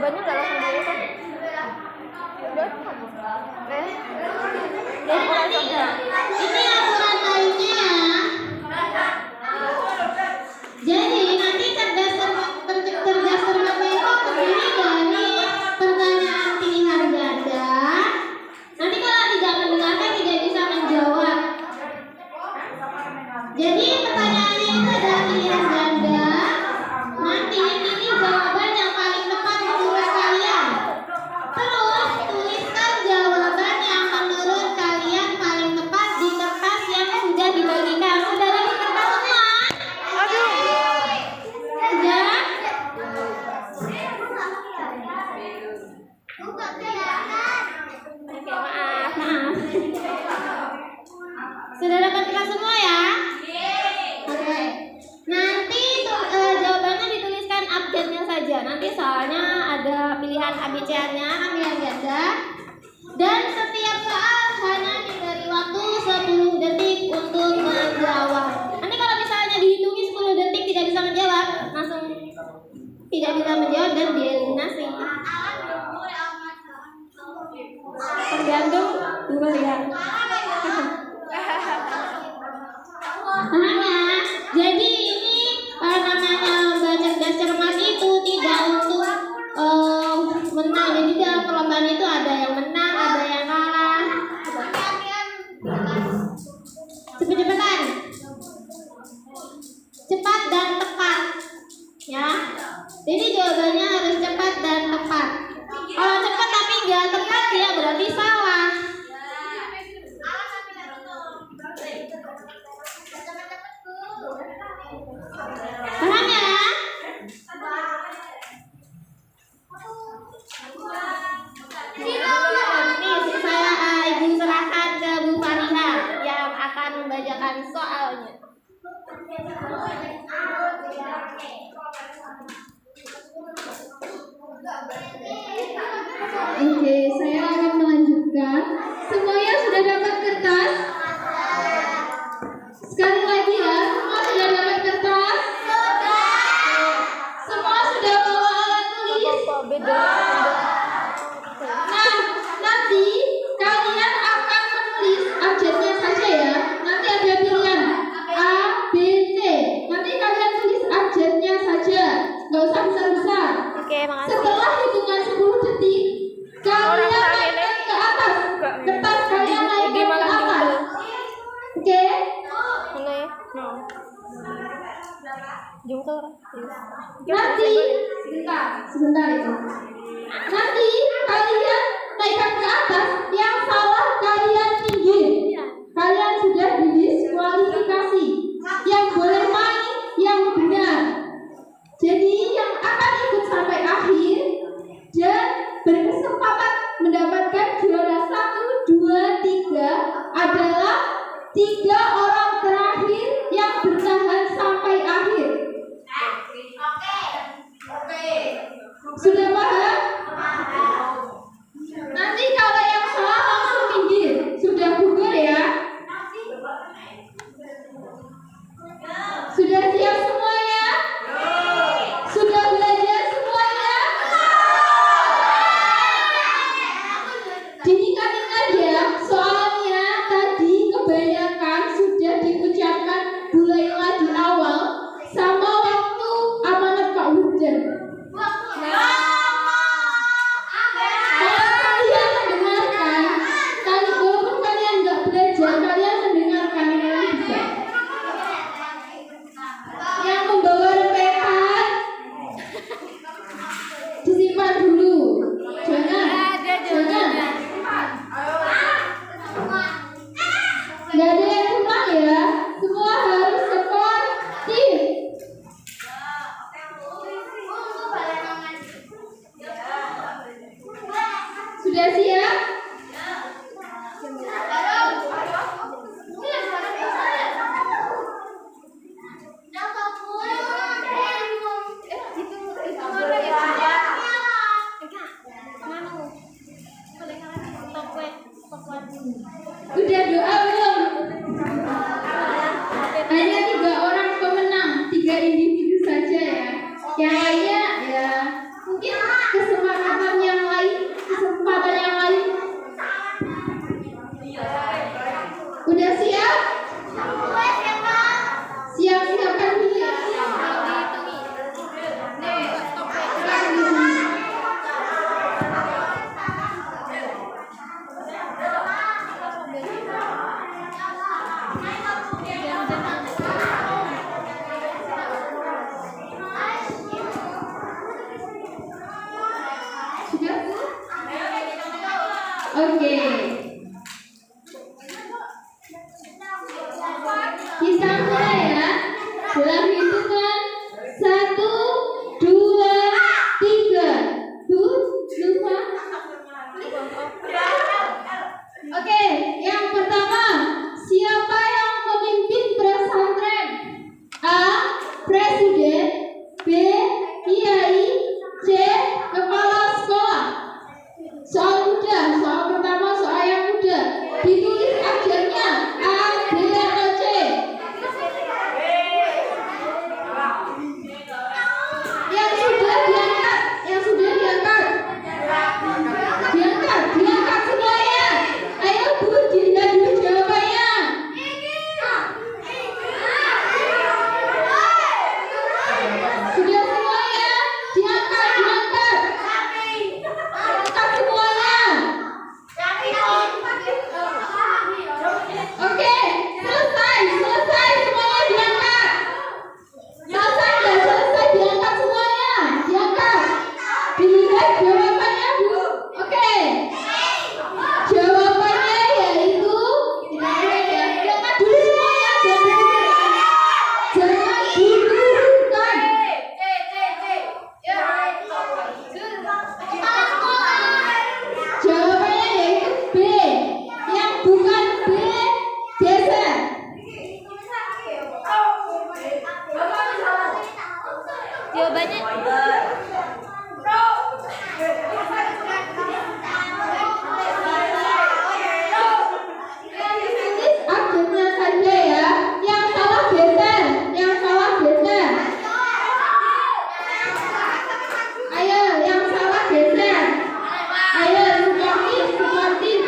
jawabannya nggak langsung di itu. Ini aturan lainnya. Jadi nanti cerdas cermat itu terdiri dari pertanyaan pilihan ganda. Nanti kalau tidak mendengarkan tidak bisa menjawab. Jadi pertanyaannya itu adalah pilihan ganda. Nanti ini jawaban yang paling tepat menurut kalian. Terus tuliskan jawaban yang menurut kalian paling tepat di kertas yang sudah dibagikan. Sudah dapat kertas semua? Aduh. Sudah? Oke, maaf. Sudah dapat kertas semua ya? Oke. Nanti jawabannya dituliskan abjadnya saja. Nanti soalnya ada pilihan ABCD-nya, pilihan ganda. Dan setiap soal hanya diberi waktu 10 detik untuk menjawab. Nanti kalau misalnya dihitungi 10 detik tidak bisa menjawab, langsung tidak bisa menjawab dan dieliminasi. Tergantung dulu lihat. Paham ya? Jadi ini namanya lomba cerdas cermat itu tidak untuk menang. Jadi dalam perlombaan itu ada yang menang, ada yang kalah. Cepet-cepetan. Cepat dan tepat. Ya. Jadi jawabannya harus cepat dan tepat. Kalau cepat tapi nggak tepat ya berarti salah. Paham ya? Nih saya ibu serahkan ke Bu Fariha yang akan membacakan soalnya. Oke, saya akan melanjutkan. Semuanya sudah dapat kertas? Sekali lagi ya, semua sudah dapat kertas? Semua sudah bawa alat tulis? Nah, nanti kalian akan menulis abjadnya saja ya. Nanti ada pilihan A, B, C. Nanti kalian tulis abjadnya saja, nggak usah besar-besar. Oke, makasih. Setelah hitungan 10 detik, kalian naikkan ke atas. Kertas kalian naikkan ke atas. Oke? Ini. Jungkel. Nanti, sebentar itu. Nanti kalian naikkan ke atas, yang salah kalian minggir. Kalian sudah didiskualifikasi. Yang boleh main, yang benar. Jadi yang akan ikut sampai akhir dan berkesempatan mendapatkan juara 1, 2, 3 adalah 3 orang terakhir yang bertahan sampai akhir. Sudah paham? Nanti kalau yang salah langsung minggir. Sudah gugur ya? Sudah siap semuanya? Sudah belajar semuanya? Diingat-ingat ya, soalnya tadi kebanyakan sudah diucapkan Bu Laila di awal sama waktu amanat Pak Hujan. Kalau kalian mendengarkan, walaupun kalian nggak belajar, kalian mendengarkan ini bisa. Yang membawa repetan disimpan dulu, jangan. Nggak ada yang kurang ya, semua harus sportif. Sudah siap? Udah doa belum? Hanya 3 orang pemenang, 3 individu saja ya. Yang lainnya ya mungkin kesemangat Oke. Kita mulai ya. Dalam hitungan 1, 2, 3. Lupa. Oke, yang pertama, siapa yang memimpin pesantren? A. Presiden. B. Kiai. C. Kepala sekolah. Soal mudah, soal pertama soal yang mudah. Ditulis ajarnya A, B, atau C. Yang sudah diangkat, diangkat semuanya. Ayo Bu, dilihat dulu jawabannya. Sudah semuanya, diangkat semuanya. Oke, selesai semuanya diangkat. Selesai diangkat semuanya, diangkat. Dilihat jawabannya Bu. Oke. Jawabannya yaitu diangkat dulu semuanya, jangan didudukkan. Jawabannya yaitu B. Yang bukan B geser. Jawabannya Akhirnya saja ya. Yang salah geser. Ayo, yang salah geser. Ayo, sportif.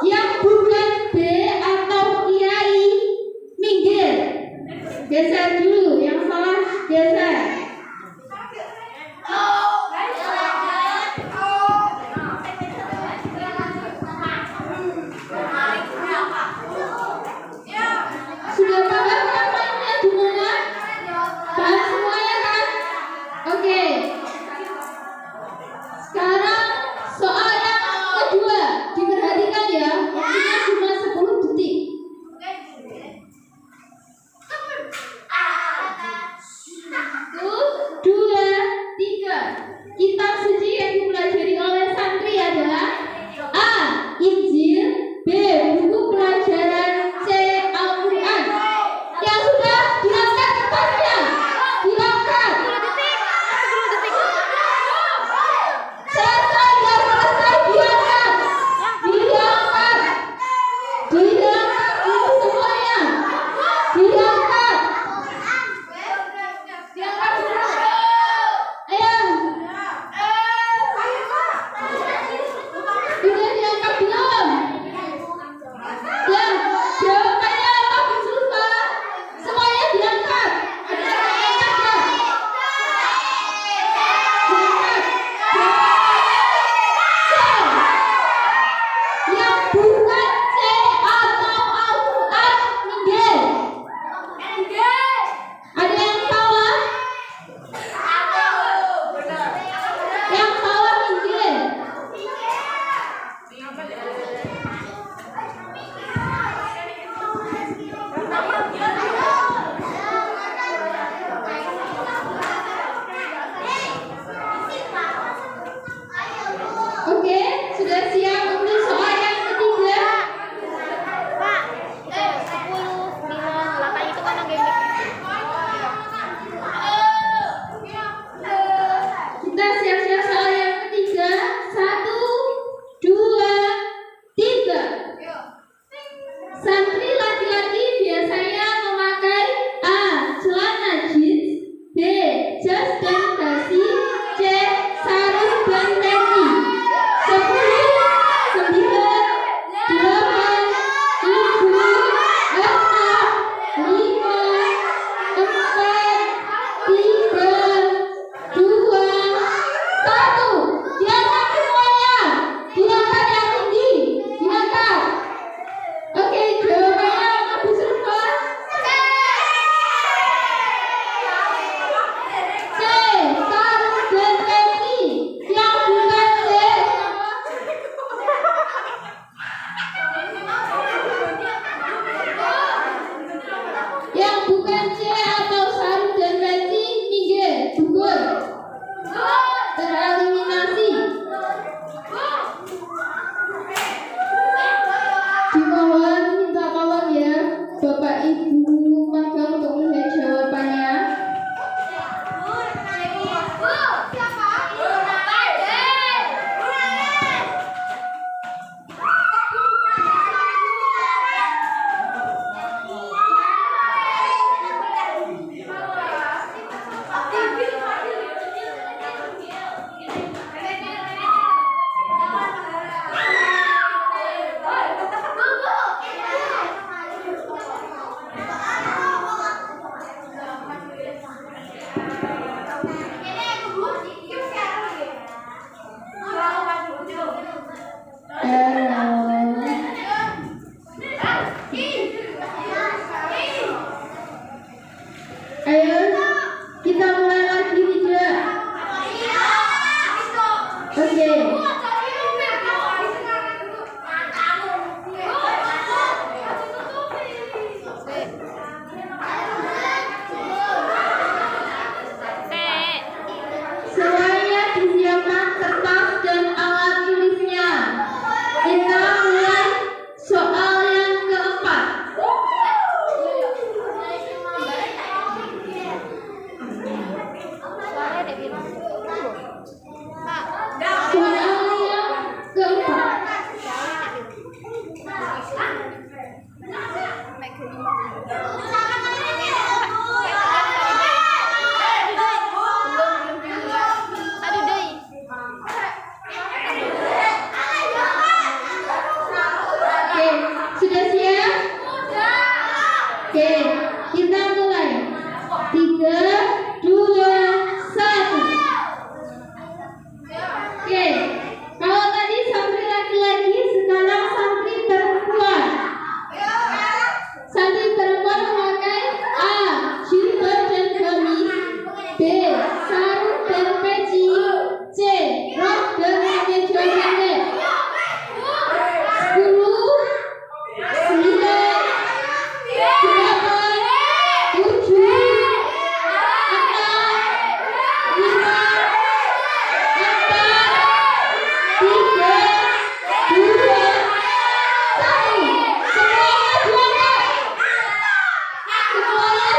Yang bukan B atau kiai minggir. Geser dulu, yang salah geser. Sudah paham kan mainnya gimana? Paham semuanya kan? Oke. Sekarang soal yang kedua, diperhatikan ya. Waktunya cuma 10 detik. Tuh,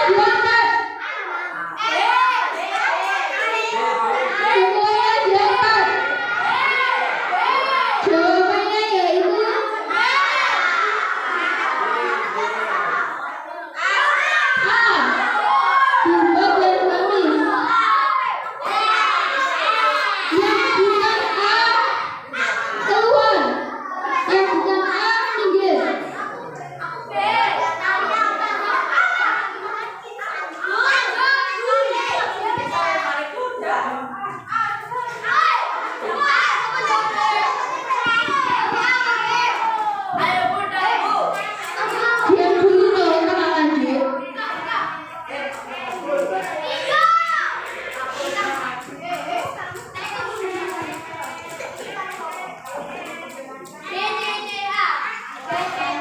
diangkat. Semuanya diangkat. Jawabannya yaitu Jumat dan Kamis. Yang bukan A keluar, yang bukan A minggir. Diam dulu dong, kalau lanjut.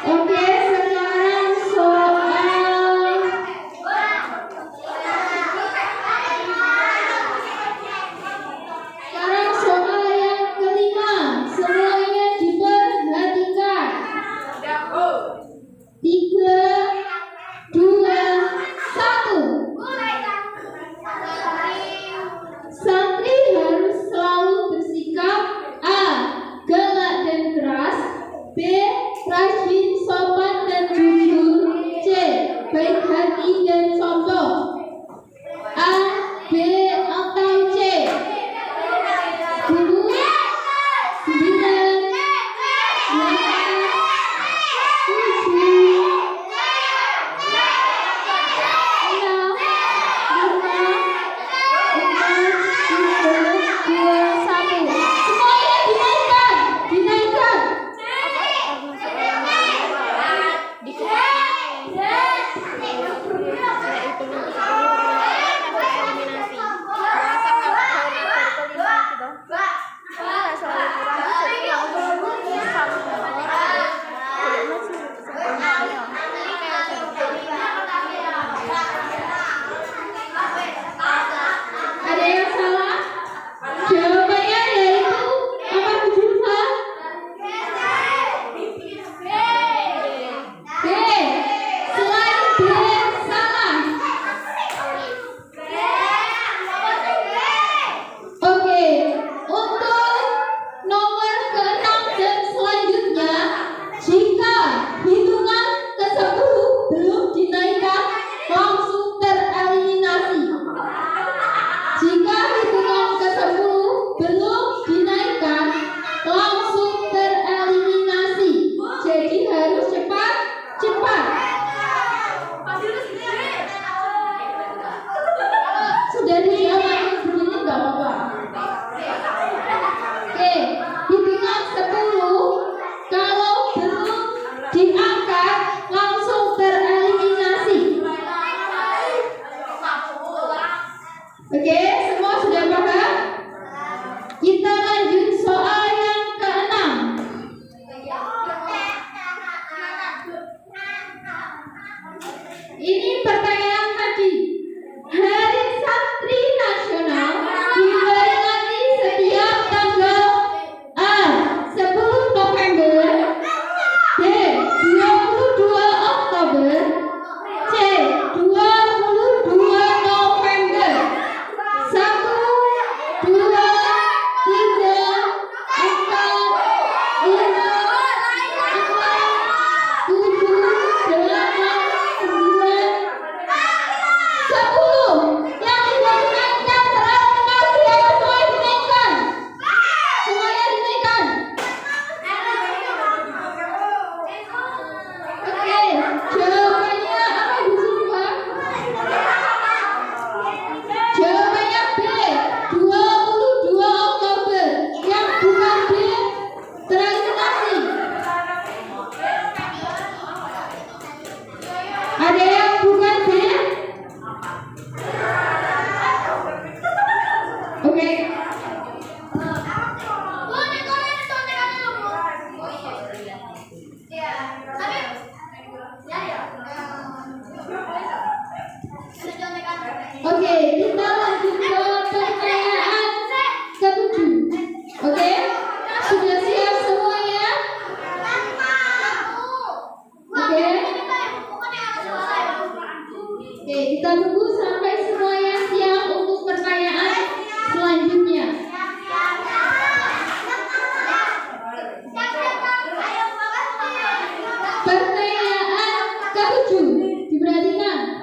Oke, sekarang soal yang kelima. Semuanya diperhatikan. 3, 2, 1. Santri harus selalu bersikap A. galak dan keras, B. rajin, sopan dan jujur, C. baik hati dan contoh. A, B, atau C? 10, 9, 8, Ada yang salah? Jawabannya yaitu apa jurusan? B. Selain B salah. Oke, untuk nomor ke-6 dan selanjutnya, jika hitungan ke-10 belum dinaikkan, langsung tereliminasi. Jika hitungan ke-10 belum dinaikkan, langsung tereliminasi. Jadi harus cepat. Sudah dijawab begini nggak apa-apa. Oke, hitungan 10 kalau belum diangkat, langsung tereliminasi. Oke, semua sudah paham? Kita lanjut soal yang ke-6. Ini pertanyaan tadi. Hari Santri Nasional diperingati setiap tanggal A. 10 November, B. 22 Oktober, C. 22 November. 1, 2, 3, 4, 5, 6, 7, 8, 9, 10. Yang tidak dinaikkan tereliminasi. Ayo semua dinaikkan. Semuanya dinaikkan. Oke, jawabannya apa di semua? Jawabannya B. 22 Oktober. Yang bukan B tereliminasi. Ada yang bukan B? Oke. Oke, kita lanjut ke pertanyaan ke-7. Oke, sudah siap semuanya? Oke. Oke. Oke, kita tunggu sampai semuanya siap untuk pertanyaan selanjutnya. Pertanyaan ke-7 diperhatikan.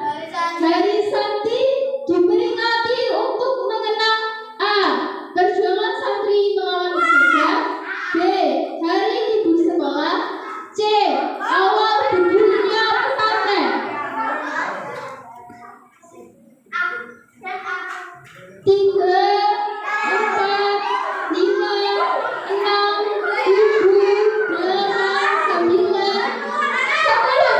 Hari Santi diperingati untuk mengenang A. Perjuangan santri melawan penjajah, B. Hari ibu sekolah, C. Awal berdirinya pesantren. 3, 4, 5, 6, 7, 8, 9. Semuanya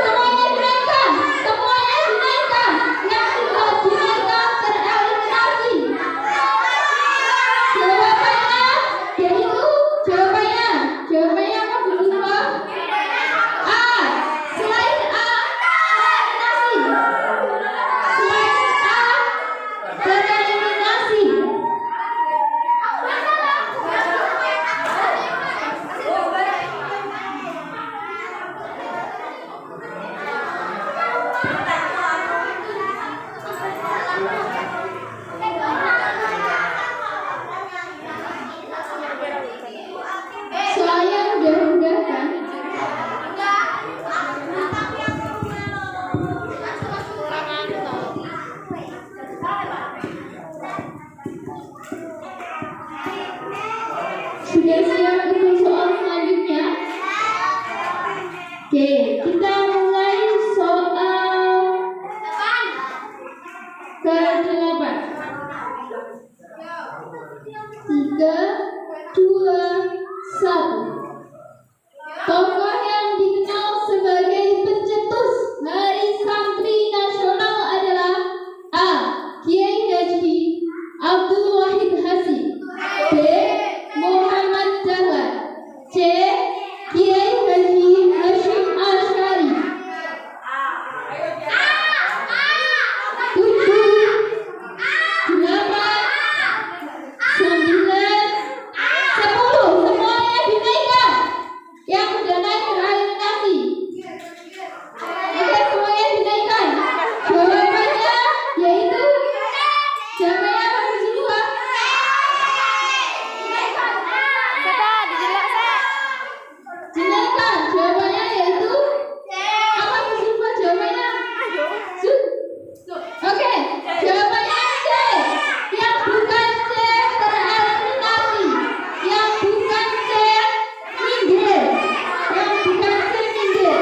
dinaikkan. Semuanya dinaikkan. Yang tidak dinaikkan tereliminasi. Jawabannya, yaitu jawabannya apa Bu Zulfa? A. Selain A, tereliminasi. Selain A, tereliminasi. Soalnya mudah-mudahan kan? Sudah siap untuk soal selanjutnya? Oke, kita mulai soal ke-8. 3, 2, 1. Tokoh yang dikenal sebagai pencetus Hari Santri Nasional adalah A. Kiai Haji Abdul Wahid Hasyim, B. Muhammad Dahlan, C. Kiai Haji Hashim Asy'ari. 7, 8, 9, 10. Semuanya dinaikkan. Yang sudah naik tereliminasi. Oke, semuanya dinaikkan. Jawabannya yaitu jawabannya apa Bu Zulfa? Sudah dijelak saya. Dinaikkan. Jawabannya yaitu apa Bu Zulfa jawabannya? Oke, jawabannya C. Yang bukan C tereliminasi. Yang bukan C minggir. Yang bukan C minggir.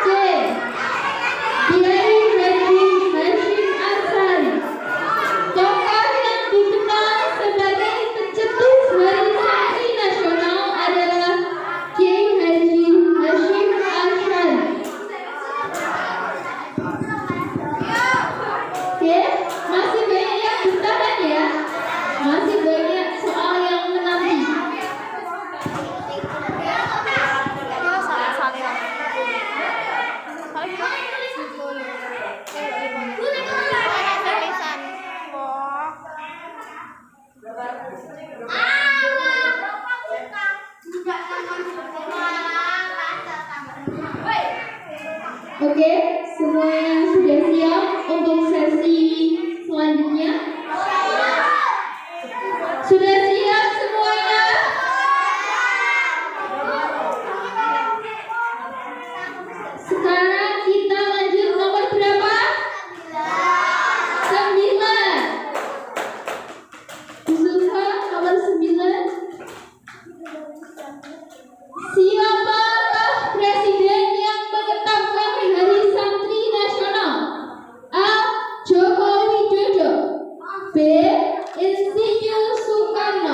C. Kiai Haji Hashim Asy'ari. Tokoh yang dikenal sebagai pencetus Hari Santri Nasional adalah Kiai Haji Hashim Asy'ari. Oke, masih banyak yang bertahan ya. Masih banyak soal yang menanti. Oke, semuanya sudah siap untuk sesi selanjutnya? Sudah siap semuanya? Sekarang kita lanjut nomor berapa? 9. Bu Zulfa, nomor 9. Siapakah presiden yang menetapkan Hari Santri Nasional? A. Joko Widodo, B. Insinyur Soekarno,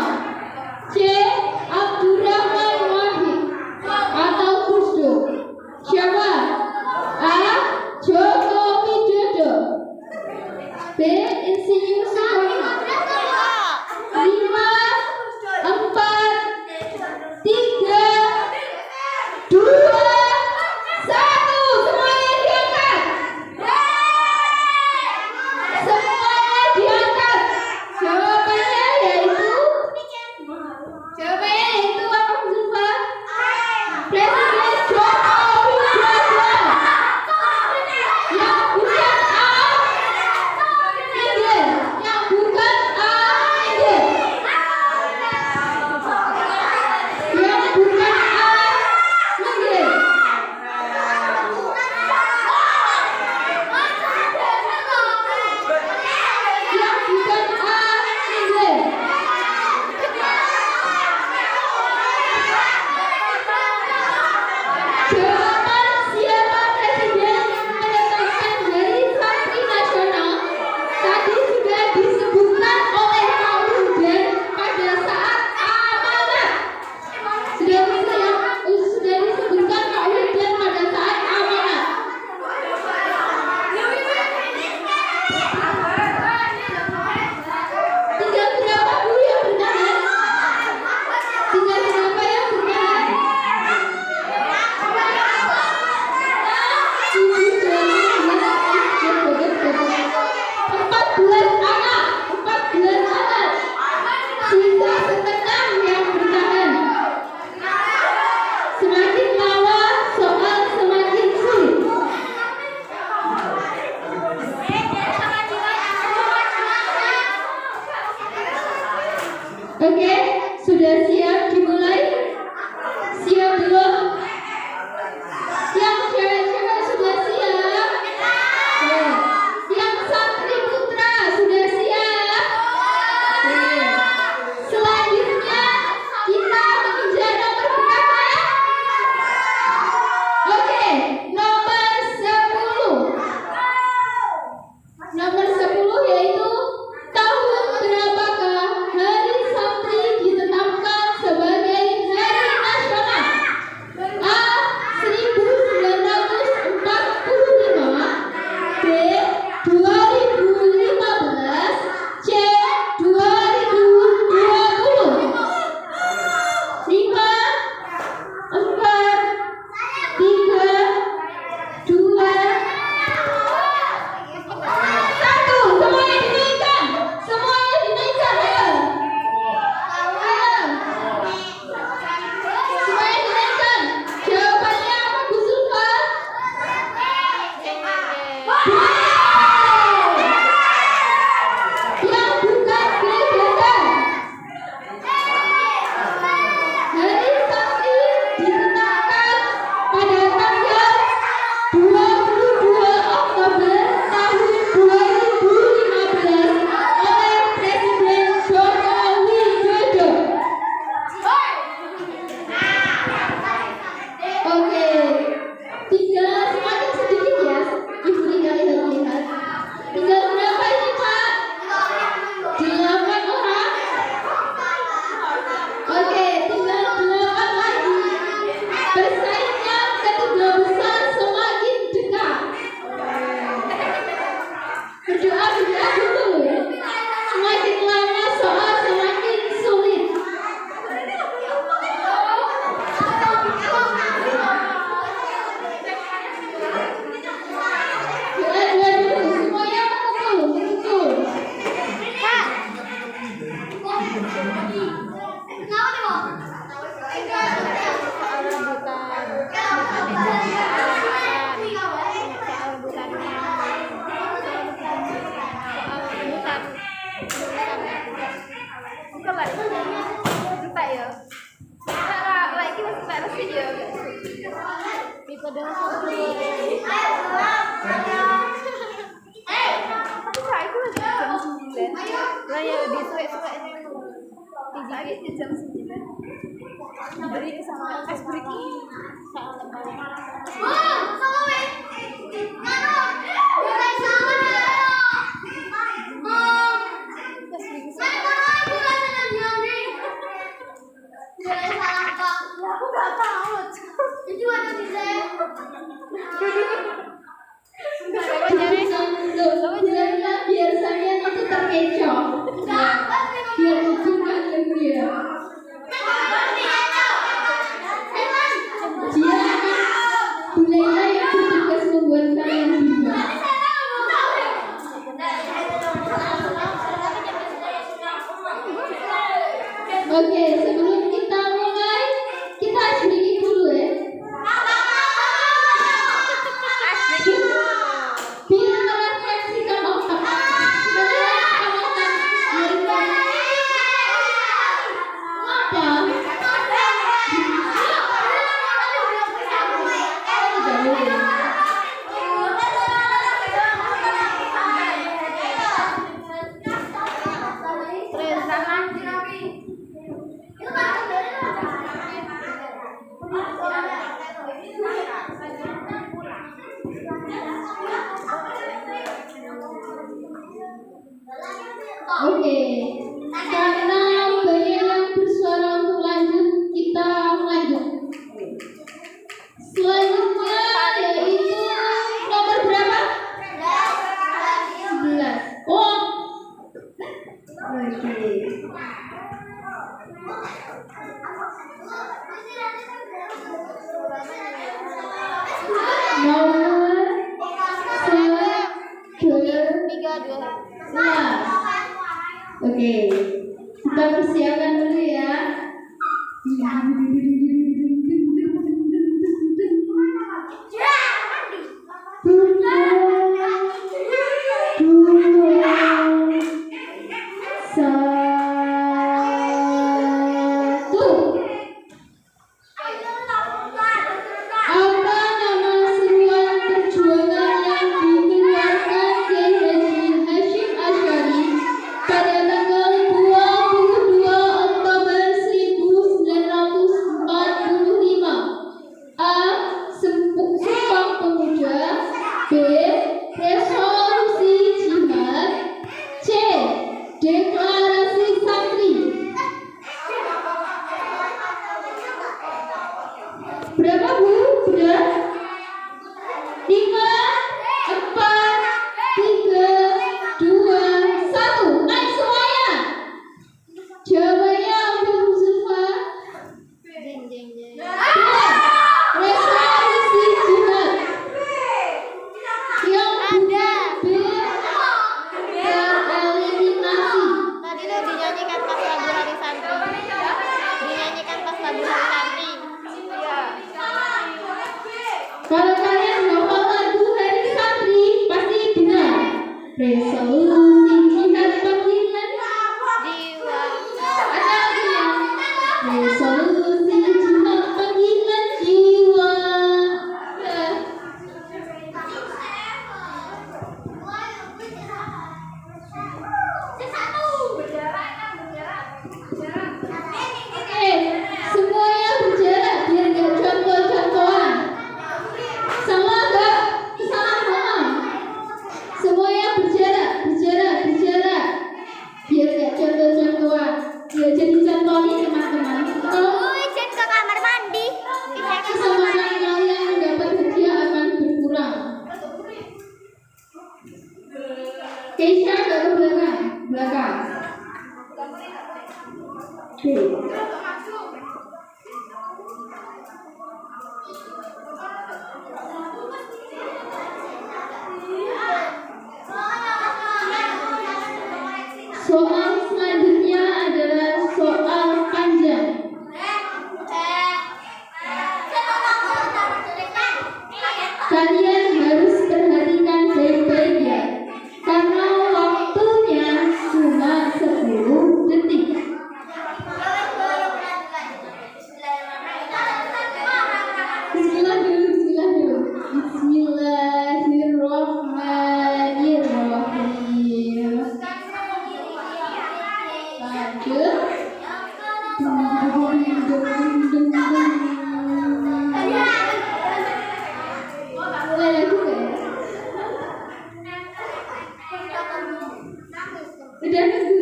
Yang bukan beda. Hari Sakti ditetapkan pada tanggal 22 Oktober tahun 2015 oleh Presiden Joko Widodo. Oke, tinggal semakin sedikit ya, Ibu Rika lihat-lihat. Tinggal berapa ini Pak? 8 orang. Oke, tinggal 8 lagi. Bersaingnya ketiga besar semakin dekat. Berdoa dulu ya. Semakin lama soal semakin sulit. Doa dulu, semuanya mengumpul. Biar saya itu terkecoh. Biar hubungan lebih ya. Dia budaya yang bertugas membuat kalian bimbang. Oke, sebelum kita mulai, kita sedikit dulu ya. Biar merefleksikan otak. Sebenarnya kalau apa? Oke, karena banyak yang bersuara untuk lanjut, kita lanjut. Selanjutnya yaitu nomor berapa? 11. Oh. Oke. Nomor 11. Oke, kita persiapkan dulu ya. Apa nama seruan perjuangan yang dikeluarkan Kiai Haji Hasyim Asy'ari pada tanggal 22 Oktober 1945? Resolusi jihad panggilan Jiwa. ada lagi ya? Resolusi jihad panggilan jiwa. Oke, semuanya berjarak biar gak contoh-contohan. Sama gak? Sama. Semuanya berjarak. Biar gak contoh-contohan. Ya jadi contoh nih teman-teman. Kalau Izin ke kamar mandi. kesamaan kalian mendapat hadiah akan berkurang. Keisha agak ke belakang. Oke. Soal selanjutnya adalah soal panjang. Kalian harus perhatikan baik-baik ya, karena waktunya cuma 10 detik. Bismillah dulu. Bismillahirrahmanirrahim. Lanjut. Mulai lagi nggak ya? Udah nunggu.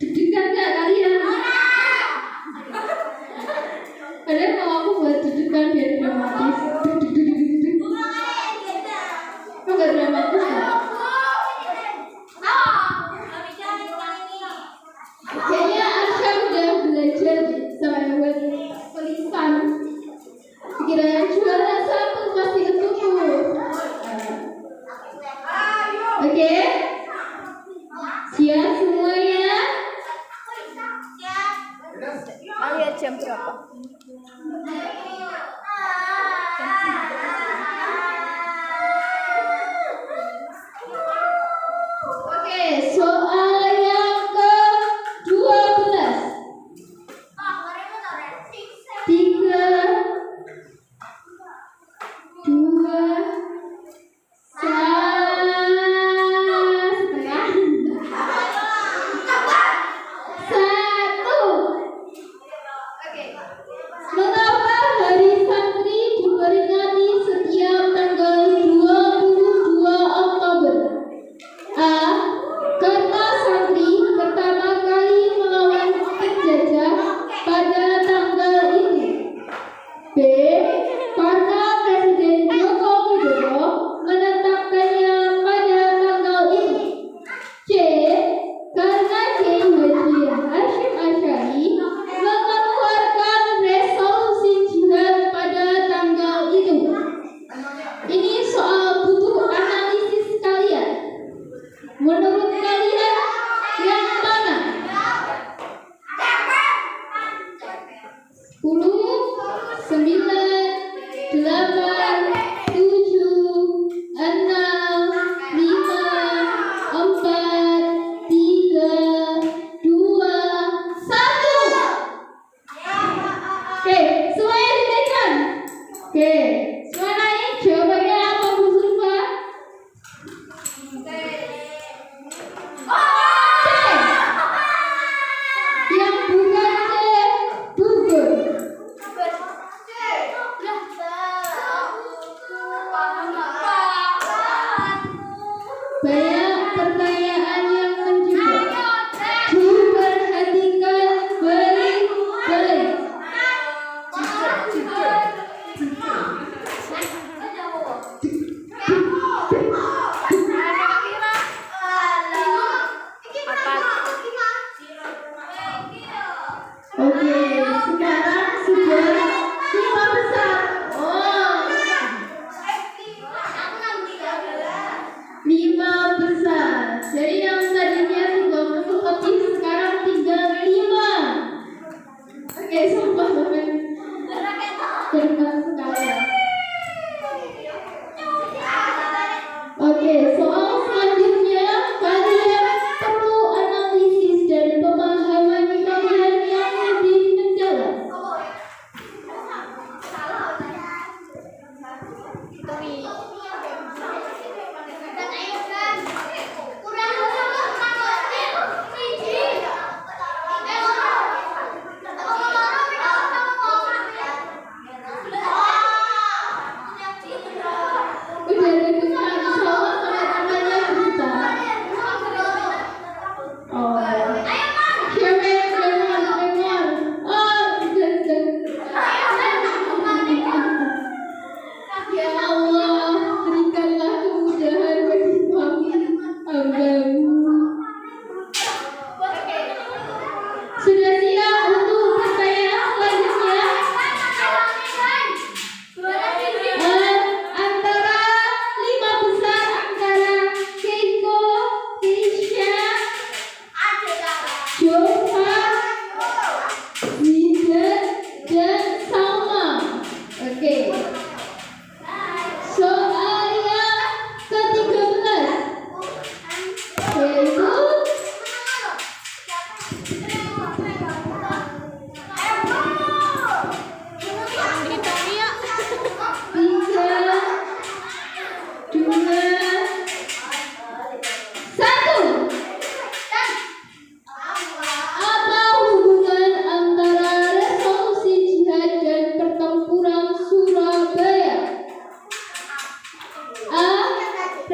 Deg-degan nggak kalian? Padahal mau aku buat deg-degan biar dramatis. Kok nggak dramatis ya? Kayaknya Arsha udah belajar sama buat tulisan. Sekiranya juara 1 pasti ketemu. Oke? Siap semuanya? Lihat jam berapa? Oke, soal yang ke-12. 3, 2, 1. Mengapa Hari Santri diperingati setiap tanggal 22 Oktober? A. Karena santri pertama kali melawan penjajah pada tanggal itu. B. Karena Presiden Joko Widodo menetapkannya pada tanggal itu. C. Karena Kiai Haji Hasyim Asy'ari mengeluarkan resolusi jihad pada tanggal itu. Ini soal butuh analisis kalian. Menurut kalian yang mana? 10, 9, 8, 7, 6, 5, 4, 3, 2, 1. Oke, semuanya ditekan. Oke, semua naik. Jawabannya apa Bu Zulfa? C. Yang bukan C, gugur. Banyak pertanyaan yang menjebak. Perhatikan baik-baik. Oke, sekarang sudah 5 besar. Oh, 5 besar. Jadi yang tadinya 30 lebih sekarang tinggal 5. Oke, sumpah bener. Benar sekali. Oke, soal selanjutnya.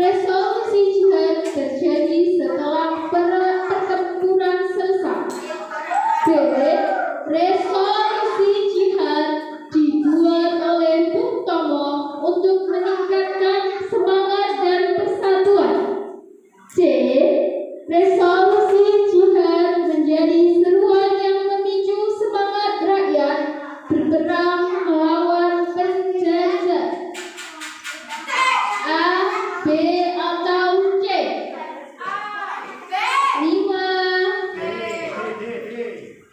Resolusi jihad terjadi setelah pertempuran selesai. B. Resolusi jihad dibuat oleh Bung Tomo untuk meningkatkan semangat dan persatuan. C. Resolusi jihad menjadi seruan yang memicu semangat rakyat berperang melawan penjajah. A, B, atau C? 5,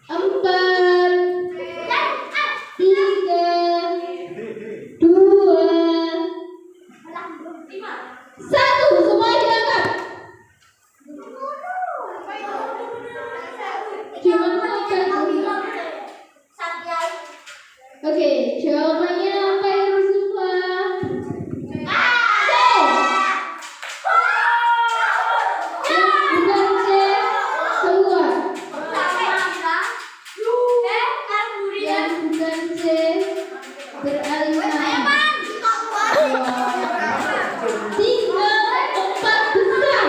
4, 3, 2, 1. Semua diangkat. Jangan angkat dulu. Oke, jawabannya apa ibu semua? C. Yang bukan C keluar. Yang bukan C beralih nama. 3, 4 besar.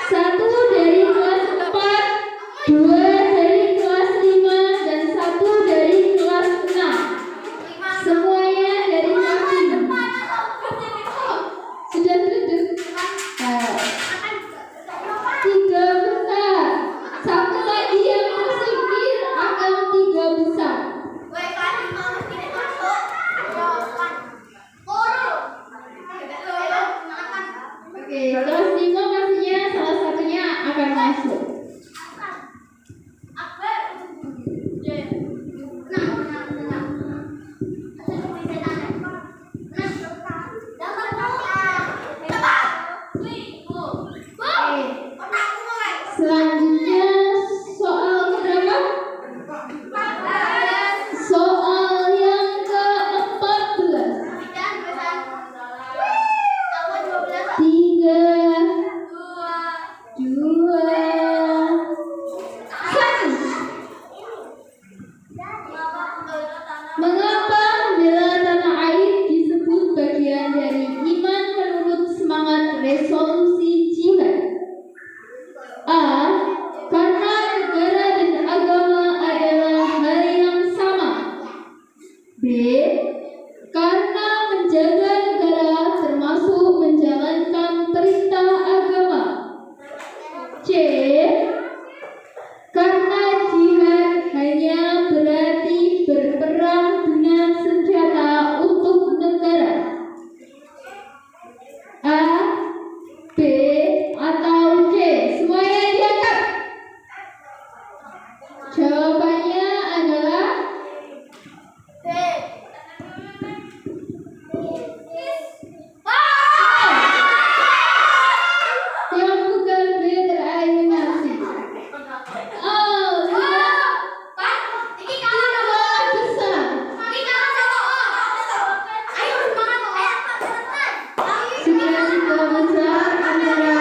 1 dari kelas 4, 2 dari kelas 5, dan 1 dari kelas 6. Semuanya dari kelas 5. Sudah duduk. 3 besar. 1 lagi yang tersingkir akan 3 besar. Oke, kelas 5 pastinya salah satunya akan masuk. Selanjutnya soal berapa? Soal yang ke-14. 3, 2, 1. Mengapa membela tanah air disebut bagian dari iman menurut semangat resolusi jihad? A. Karena negara dan agama adalah hal yang sama. B. Karena menjaga negara termasuk menjalankan perintah agama. C. Karena jihad hanya berarti berperang dengan senjata untuk negara. A, B, atau C? Semuanya diangkat. Jawabannya adalah yang bukan B tereliminasi. Oh, tiga besar. Sudah 3 besar antara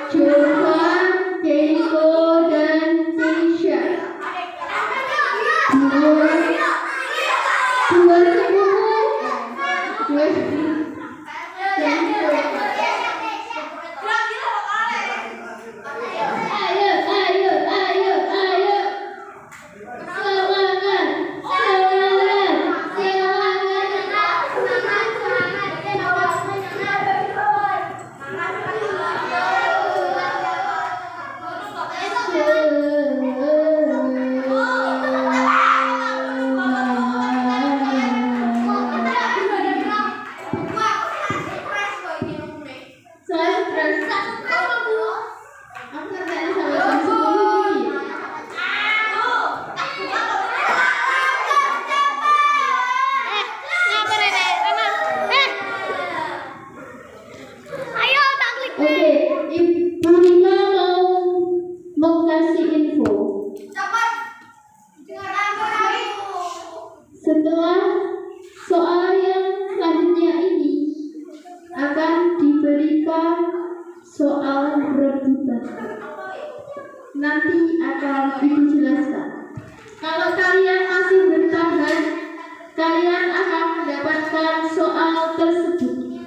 Jovan, Keiko, dan Keisha. 2 Setelah soal yang selanjutnya ini akan diberikan soal rebutan. Nanti akan Ibu jelaskan. Kalau kalian masih bertahan, kalian akan mendapatkan soal tersebut.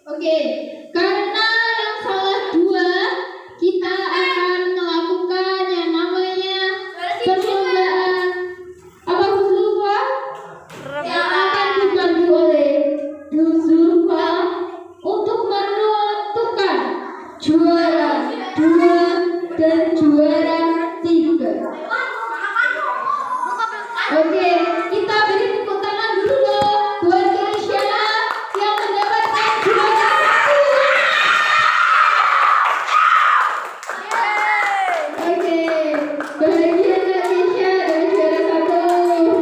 Oke, karena yang salah 2, kita akan melakukan yang namanya perlombaan apa Zulfa? Yang akan dibantu oleh Zulfa untuk menentukan juara 2 dan juara 3. Oke, kita beri tepuk tangan dulu loh buat Indonesia yang mendapatkan juara 1. Oke, bahagia Indonesia dari juara 1.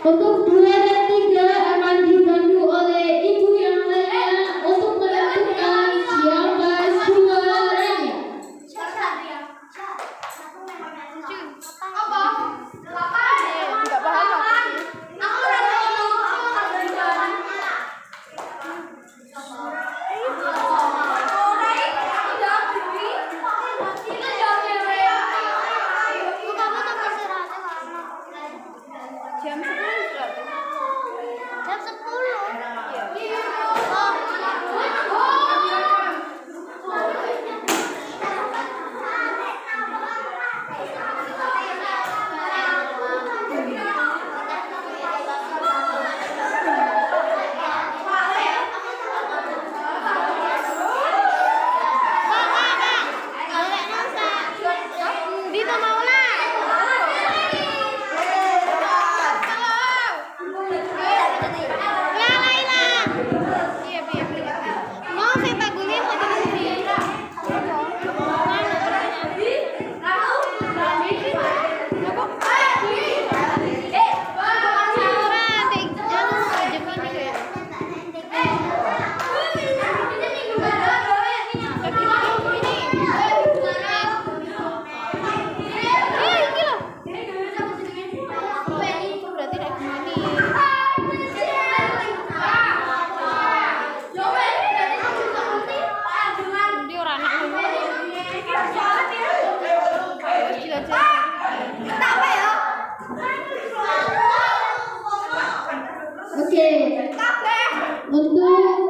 Untuk 2 dan 3 akan dibantu oleh ibu yang lainnya untuk menentukan siapa juaranya. Enggak paham aku. Jam 10 berarti. Jam 10. Dito maula. Iya, mau saya tagulin mau dibeli. Oke, untuk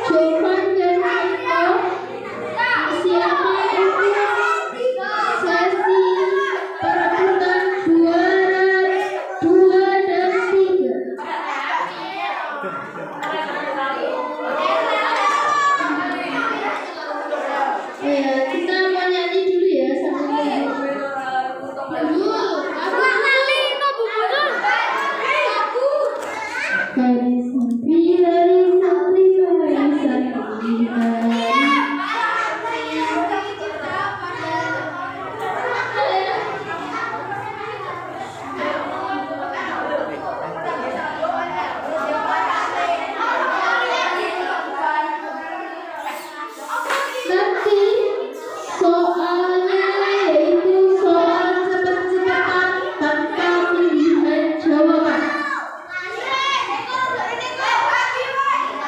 Jovan dan Eko siapkan sesi perebutan juara 2 dan 3. Ya, kita mau nyanyi dulu ya sambil nanti soalnya yaitu soal cepet-cepetan tanpa pilihan jawaban.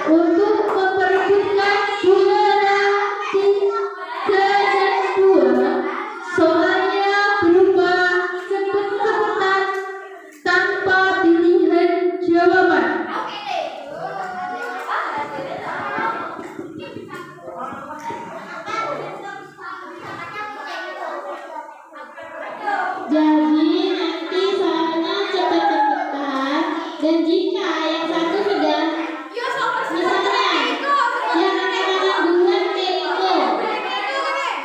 Untuk memperebutkan juara 3 dan 2, soalnya berupa cepet-cepetan tanpa pilihan jawaban. Jadi nanti soalnya cepet-cepetan, dan jika yang satu sudah misalnya yang kenalan duluan Keiko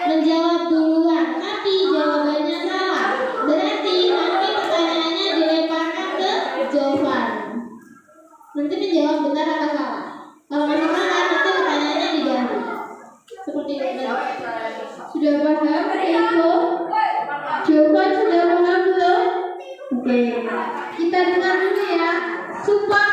menjawab duluan tapi jawabannya salah, berarti nanti pertanyaannya dilemparkan ke Jovan. Nanti menjawab benar atau salah. Kalau masih salah nanti pertanyaannya diganti. Seperti itu. Sudah paham Keiko? Jovan sudah paham belum? Oke, kita dengar dulu ya. Supaya